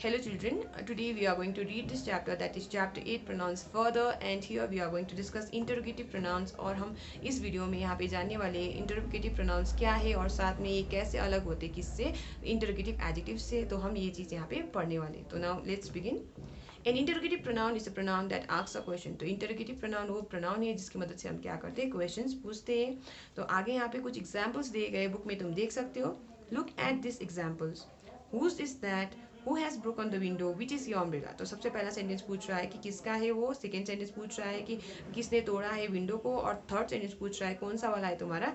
Hello children, today we are going to read this chapter, that is chapter 8 pronouns further, and here we are going to discuss interrogative pronouns। और हम इस video में यहाँ पे जानने वाले interrogative pronouns क्या है और साथ में ये कैसे अलग होते किससे, interrogative adjective से। तो हम ये चीज़ यहाँ पे पढ़ने वाले। तो now let's begin। An interrogative pronoun is a pronoun that asks a question। तो interrogative pronoun वो pronoun है जिसकी मदद से हम क्या करते हैं, questions पूछते हैं। तो आगे यहाँ पे कुछ examples दिए गए, बुक में तुम देख सकते हो। Look at these examples। Whose is that? Who has broken the window? Which is your umbrella? तो सबसे पहला सेंटेंस पूछ रहा है कि किसका है वो, सेकेंड सेंटेंस पूछ रहा है कि किसने तोड़ा है विंडो को, और थर्ड सेंटेंस पूछ रहा है कौन सा वाला है तुम्हारा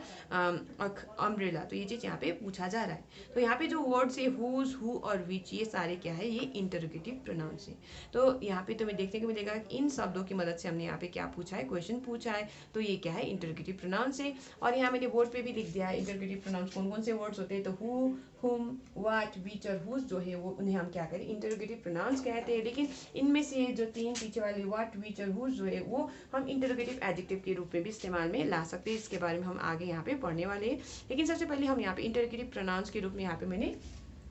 अम्ब्रेला। तो ये चीज़ यहाँ पे पूछा जा रहा है। तो यहाँ पे जो वर्ड्स है हुज, हु और विच, ये सारे क्या है, ये इंटरोगेटिव प्रोनाउंस है। तो यहाँ पे तुम्हें देखने को मिलेगा इन शब्दों की मदद से हमने यहाँ पे क्या पूछा है, क्वेश्चन पूछा है। तो ये क्या है, इंटरोगेटिव प्रोनाउंस है। और यहाँ मैंने बोर्ड पे भी लिख दिया है इंटरोगेटिव प्रोनाउंस कौन कौन से वर्ड्स होते हैं। तो हु, हुम, व्हाट, विच और हुज जो है वो उन्हें हम क्या करें, इंटरोगेटिव प्रोनाउंस कहते हैं। लेकिन इनमें से जो तीन पीछे वाले व्हाट, विच और हुज जो है वो हम इंटरोगेटिव एडजेक्टिव के रूप में भी इस्तेमाल में ला सकते हैं। इसके बारे में हम आगे यहाँ पे पढ़ने वाले हैं। लेकिन सबसे पहले हम यहाँ पे इंटरोगेटिव प्रोनाउंस के रूप में यहाँ पे मैंने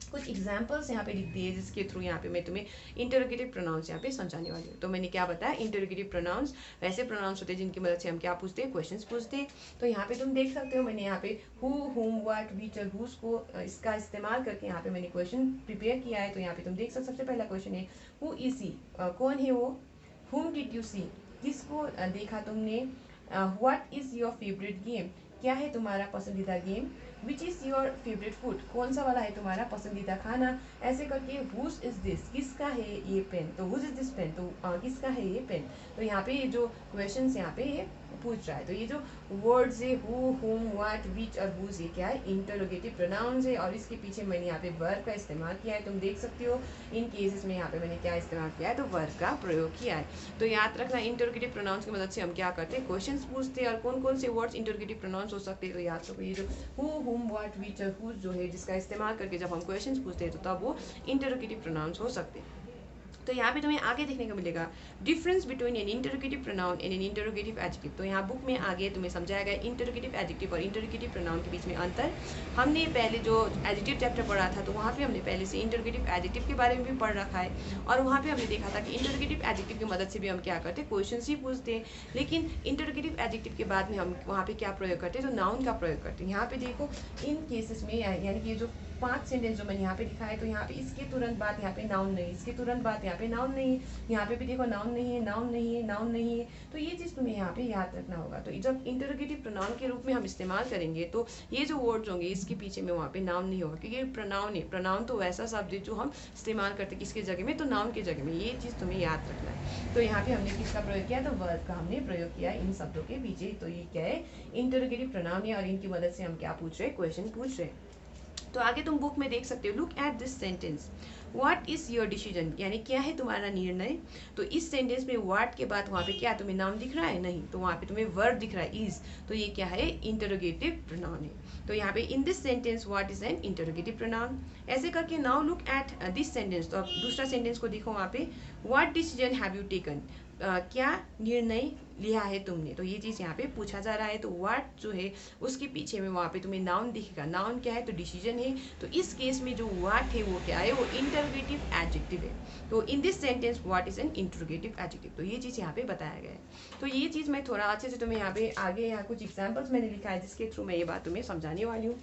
कुछ एग्जाम्पल्स यहाँ पे लिख दिए जिसके थ्रू यहाँ पे मैं तुम्हें इंटरोगेटिव प्रोनाउंस यहाँ पे समझाने वाली हूँ। तो मैंने क्या बताया, इंटरोगेटिव प्रोनाउंस वैसे प्रोनाउंस होते हैं जिनकी मदद से हम क्या पूछते हैं, क्वेश्चंस पूछते हैं। तो यहाँ पे तुम देख सकते हो मैंने यहाँ पे हु, हुम, व्हाट, विच और हुज को इसका इस्तेमाल करके यहाँ पे मैंने क्वेश्चन प्रिपेयर किया है। तो यहाँ पे तुम देख सकते, सबसे पहला क्वेश्चन है हु इज ही, कौन है वो। हुम डिड यू सी, किसको देखा तुमने। What is your favourite game, क्या है तुम्हारा पसंदीदा game. Which is your favourite food, कौन सा वाला है तुम्हारा पसंदीदा खाना। ऐसे करके हुज इज दिस, किसका है ये पेन। तो हुज इज दिस पेन, तो किसका है ये पेन। तो यहाँ पे ये जो क्वेश्चन यहाँ पे ये पूछ रहा है। तो ये जो वर्ड्स है हु, हुम, व्हाट, विच और हुज, ये क्या है, इंटरोगेटिव प्रोनाउंस है। और इसके पीछे मैंने यहाँ पे वर्ब का इस्तेमाल किया है, तुम देख सकते हो। इन केसेस में यहाँ पे मैंने क्या इस्तेमाल किया है, तो वर्ब का प्रयोग किया है। तो याद रखना इंटरोगेटिव प्रोनाउंस की मदद से हम क्या करते हैं, क्वेश्चंस पूछते हैं। और कौन कौन से वर्ड्स इंटरोगेटिव प्रोनाउंस हो सकते हैं, तो याद रखो ये जो हु, हुम, व्हाट, विच और हुज जो है जिसका इस्तेमाल करके जब हम क्वेश्चंस पूछते हैं तो तब वो इंटरोगेटिव प्रोनाउंस हो सकते हैं। तो यहाँ पे तुम्हें आगे देखने को मिलेगा difference between an interrogative pronoun and an interrogative adjective. तो यहाँ बुक में आगे तुम्हें समझाया गया इंटरोगेटिव एडजेक्टिव और इंटरोगेटिव प्रोनाउन के बीच में अंतर। हमने पहले जो एडजेक्टिव चैप्टर पढ़ा था तो वहाँ पे हमने पहले से इंटरोगेटिव एडजेक्टिव के बारे में भी पढ़ रखा है। और वहाँ पे हमने देखा था कि इंटरोगेटिव एडजेक्टिव की मदद से भी हम क्या करते हैं, क्वेश्चन ही पूछते हैं। लेकिन इंटरोगेटिव एडजेक्टिव के बाद में हम वहाँ पे क्या प्रयोग करते हैं, तो नाउन का प्रयोग करते हैं। यहाँ पे देखो इन केसेस में यानी कि जो 5 सेंटेंस जो मैंने यहाँ पे लिखा है, तो यहाँ पे इसके तुरंत बाद यहाँ पे नाउन नहीं, इसके तुरंत बाद यहाँ पे नाउन नहीं, यहाँ पे भी देखो नाउन नहीं है, नाउन नहीं है, नाउन नहीं है। तो ये चीज़ तुम्हें यहाँ पे याद रखना होगा। तो जब इंटरोगेटिव प्रोनाउन के रूप में हम इस्तेमाल करेंगे तो ये जो वर्ड्स होंगे इसके पीछे में वहाँ पे नाउन नहीं होगा, क्योंकि ये प्रोनाउन है। प्रोनाउन तो वैसा शब्द है जो हम इस्तेमाल करते हैं किसके जगह में, तो नाउन के जगह में। ये चीज़ तुम्हें याद रखना है। तो यहाँ पे हमने किसका प्रयोग किया, तो वर्ब का हमने प्रयोग किया इन शब्दों के पीछे। तो ये क्या है, इंटरोगेटिव प्रोनाउन है और इनकी मदद से हम क्या पूछ रहे हैं, क्वेश्चन पूछ रहे हैं। तो आगे तुम बुक में देख सकते हो, look at this sentence what is your decision, यानी क्या है तुम्हारा निर्णय। तो इस सेंटेंस में व्हाट के बाद वहाँ पे क्या तुम्हें नाम दिख रहा है, नहीं, तो वहाँ पे तुम्हें वर्ब दिख रहा है इज। तो ये क्या है, इंटरोगेटिव प्रोनाउन है। तो यहाँ पे in this sentence what is an interrogative pronoun. ऐसे करके now look at this sentence. तो अब दूसरा सेंटेंस को देखो, वहाँ पे what decision have you taken, क्या निर्णय लिया है तुमने। तो ये चीज़ यहाँ पे पूछा जा रहा है। तो व्हाट जो है उसके पीछे में वहाँ पे तुम्हें नाउन दिखेगा। नाउन क्या है, तो डिसीजन है। तो इस केस में जो व्हाट है वो क्या है, वो इंटरोगेटिव एडजेक्टिव है। तो in this sentence what is an interrogative adjective. तो ये चीज़ यहाँ पे बताया गया है। तो ये चीज़ मैं थोड़ा अच्छे से तुम्हें यहाँ पे आगे यहाँ कुछ एग्जाम्पल्स मैंने लिखा है जिसके थ्रू मैं ये बात तुम्हें समझाने वाली हूँ।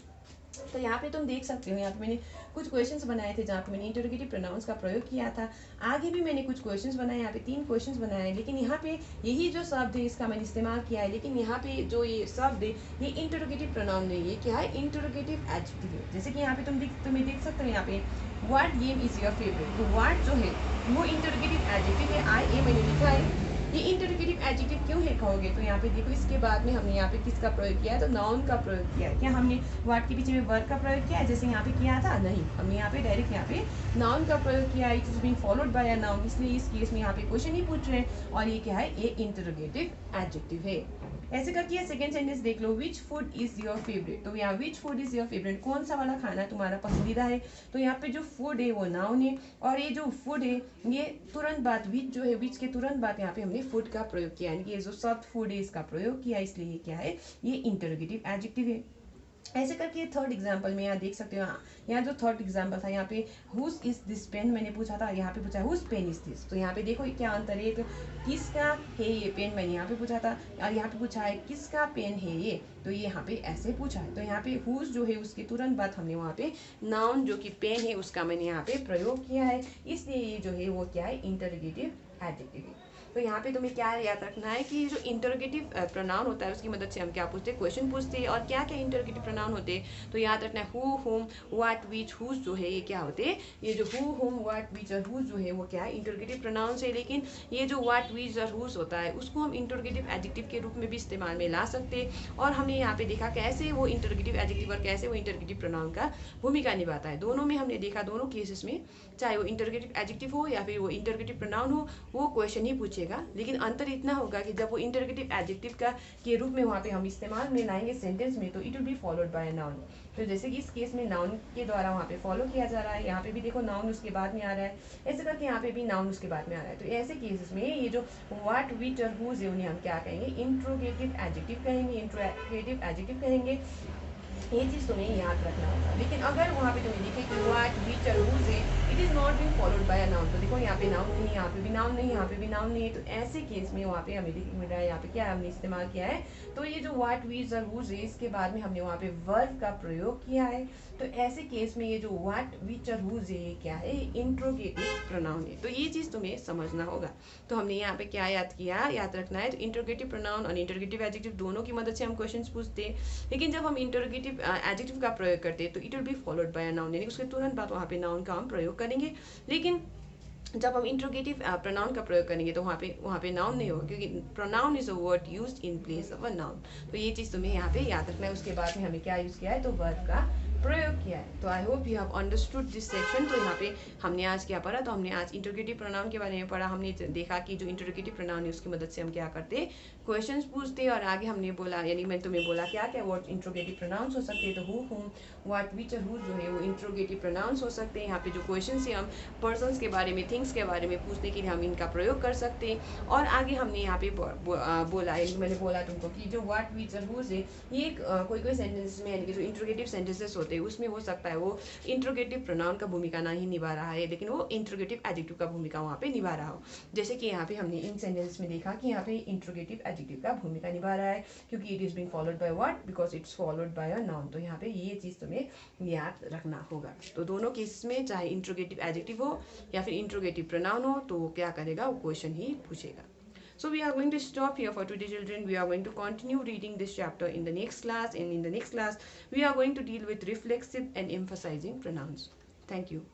तो यहाँ पे तुम देख सकते हो, यहाँ पे मैंने कुछ क्वेश्चंस बनाए थे जहाँ पे मैंने इंटरोगेटिव प्रोनाउंस का प्रयोग किया था। आगे भी मैंने कुछ क्वेश्चंस बनाए, यहाँ पे 3 क्वेश्चंस बनाए हैं। लेकिन यहाँ पे यही जो शब्द है इसका मैंने इस्तेमाल किया है। लेकिन यहाँ पे जो ये शब्द है ये इंटरोगेटिव प्रोनाउन नहीं है, क्या है, इंटरोगेटिव एडजेक्टिव है। जैसे कि यहाँ पे तुम्हें देख सकते हो, यहाँ पे what game is your favourite. तो व्हाट जो है वो इंटरोगेटिव एडजेक्टिव है, आई ए मैंने लिखा है। ये इंटरोगेटिव एडजेक्टिव क्यों है कहोगे, तो यहाँ पे देखो इसके बाद में हमने यहाँ पे किसका प्रयोग किया है, तो नाउन का प्रयोग किया है। क्या हमने व्हाट के पीछे में वर्ब का प्रयोग किया है जैसे यहाँ पे किया था, नहीं, हमने यहाँ पे डायरेक्ट यहाँ पे नाउन का प्रयोग किया है। It is being followed by a noun, इसलिए इस केस में यहाँ पे क्वेश्चन ही पूछ रहे हैं और ये क्या है, ये इंटरोगेटिव एडजेक्टिव है। ऐसे करके सेकंड सेंटेंस देख लो, which food is your favourite. तो यहाँ which food is your favourite, कौन सा वाला खाना तुम्हारा पसंदीदा है। तो यहाँ पे जो फूड है वो नाउन है और ये जो फूड है ये तुरंत बाद विच जो है, विच के तुरंत बाद यहाँ पे हमने फूड का प्रयोग किया, यानी कि ये जो शब्द फूड है इसका प्रयोग किया, इसलिए ये क्या है, ये इंटरोगेटिव एडजेक्टिव है। ऐसे करके थर्ड एग्जाम्पल में यहाँ देख सकते हो, यहाँ जो थर्ड एग्जाम्पल था, यहाँ पे हुज इज दिस पेन मैंने पूछा था, यहाँ पे पूछा है हुज पेन इज दिस। तो यहाँ पे देखो क्या अंतर है, तो किसका है ये पेन मैंने यहाँ पे पूछा था, और यहाँ पे पूछा है किसका पेन है ये, तो ये यहाँ पे ऐसे पूछा है। तो यहाँ पे हुज जो है उसके तुरंत बाद हमने वहाँ पे नाउन जो कि पेन है उसका मैंने यहाँ पे प्रयोग किया है, इसलिए ये जो है वो क्या है, इंटरोगेटिव एडजेक्टिव है। तो यहाँ पे तुम्हें क्या याद रखना है कि जो इंटरोगेटिव प्रोनाउन होता है उसकी मदद से हम क्या पूछते हैं, क्वेश्चन पूछते हैं। और क्या क्या इंटरोगेटिव प्रोनाउन होते हैं, तो याद रखना है हु, हुम, व्हाट, विच, हुज जो है ये क्या होते हैं, ये जो हु, हुम, व्हाट, विच और हुज जो है वो क्या है, इंटरोगेटिव प्रोनाउंस है। लेकिन ये जो व्हाट, विच और हुज होता है उसको हम इंटरोगेटिव एडजेक्टिव के रूप में भी इस्तेमाल में ला सकते हैं। और हमने यहाँ पे देखा कैसे वो इंटरोगेटिव एडजेक्टिव और कैसे वो इंटरोगेटिव प्रोनाउन का भूमिका निभाता है। दोनों में हमने देखा, दोनों केसेस में चाहे वो इंटरोगेटिव एडजेक्टिव हो या फिर वो इंटरोगेटिव प्रोनाउन हो, वो क्वेश्चन ही पूछेगा। लेकिन अंतर इतना होगा कि जब वो इंटरोगेटिव एडजेक्टिव का के रूप में वहाँ पे हम इस्तेमाल में लाएंगे सेंटेंस में, तो it will be followed by noun. तो जैसे कि इस केस में नाउन के द्वारा वहाँ पे फॉलो किया जा रहा है, यहाँ पे भी देखो नाउन उसके बाद में आ रहा है, ऐसे करके यहाँ पे भी नाउन उसके बाद में आ रहा है। तो ऐसे केसेस में ये जो व्हाट, विच और हुज है उन्हें हम क्या कहेंगे, इंट्रोगेटिव एडजेक्टिव कहेंगे, इंट्रोगेटिव एडजेक्टिव कहेंगे। ये चीज़ तुम्हें याद रखना होगा। लेकिन अगर वहाँ पे तुम्हें दिखे कि व्हाट, विच और हुज है, it is not been followed by a noun, तो देखो यहाँ पे नाउन नहीं, यहाँ पे भी नाउन नहीं, यहाँ पे भी नाउन नहीं है, तो ऐसे केस में वहाँ पे हमें मिल रहा है, यहाँ पे क्या हमने इस्तेमाल किया है, तो ये जो व्हाट, विच और हुज है इसके बाद में हमने वहाँ पे वर्ब का प्रयोग किया है। तो ऐसे केस में ये जो व्हाट, विच और हुज है ये क्या है, इंट्रोगेटिव प्रोनाउन है। तो ये चीज़ तुम्हें समझना होगा। तो हमने यहाँ पे क्या याद किया, याद रखना है, तो इंट्रोगेटिव प्रोनाउन और इंट्रोगेटिव एडजेक्टिव दोनों की मदद से हम क्वेश्चन पूछते हैं। लेकिन जब हम इंट्रोगेटिव एडजेक्टिव का प्रयोग करते हैं तो it will be followed by a noun, यानी उसके तुरंत बाद वहाँ पे नाउन का हम प्रयोग करेंगे। लेकिन जब हम इंट्रोगेटिव प्रोनाउन का प्रयोग करेंगे तो वहाँ पे नाउन नहीं होगा, क्योंकि pronoun is a word used in place of a noun. तो ये चीज़ तुम्हें यहाँ पे याद रखना है। उसके बाद में हमें क्या यूज़ किया है, तो वर्ब का प्रयोग किया है। तो I hope you have understood this section. तो यहाँ पे हमने आज क्या पढ़ा, तो हमने आज इंट्रोगेटिव प्रोनाउन के बारे में पढ़ा। हमने देखा कि जो इंट्रोगेटिव प्रोनाउन है उसकी मदद से हम क्या करते, क्वेश्चंस पूछते। और आगे हमने बोला, यानी मैं तुम्हें बोला क्या क्या वर्ड इंट्रोगेटिव प्रोनाउंस हो सकते हैं, तो हु, हुम, व्हाट, विच और हुज जो है वो इंट्रोगेटिव प्रोनाउंस हो सकते हैं। यहाँ पे जो क्वेश्चन है हम पर्सन्स के बारे में, थिंग्स के बारे में पूछने के लिए हम इनका प्रयोग कर सकते हैं। और आगे हमने यहाँ पे बोला, मैंने बोला तुमको कि जो व्हाट, विच और हुज है ये कोई कोई सेंटेंस में, यानी कि जो इंट्रोगेटिव सेंटेंसेस होते हैं उसमें हो सकता है वो इंट्रोगेटिव प्रोनाउन का भूमिका नहीं निभा रहा है, लेकिन वो इंट्रोगेटिव एडजेक्टिव का भूमिका वहाँ पे निभा रहा हो। जैसे कि यहाँ पे हमने इन सेंटेंस में देखा कि यहाँ पे इंट्रोगेटिव एडजेक्टिव का भूमिका निभा रहा है, क्योंकि it is being followed by what, because it's followed by a noun. तो यहाँ पे ये चीज़ तुम्हें याद रखना होगा। तो दोनों केसेस में चाहे इंट्रोगेटिव एडजेक्टिव हो या फिर इंट्रोगेटिव प्रोनाउन हो, तो वो क्या करेगा, वो क्वेश्चन ही पूछेगा। So we are going to stop here for today, children. We are going to continue reading this chapter in the next class, and in the next class we are going to deal with reflexive and emphasizing pronouns. Thank you.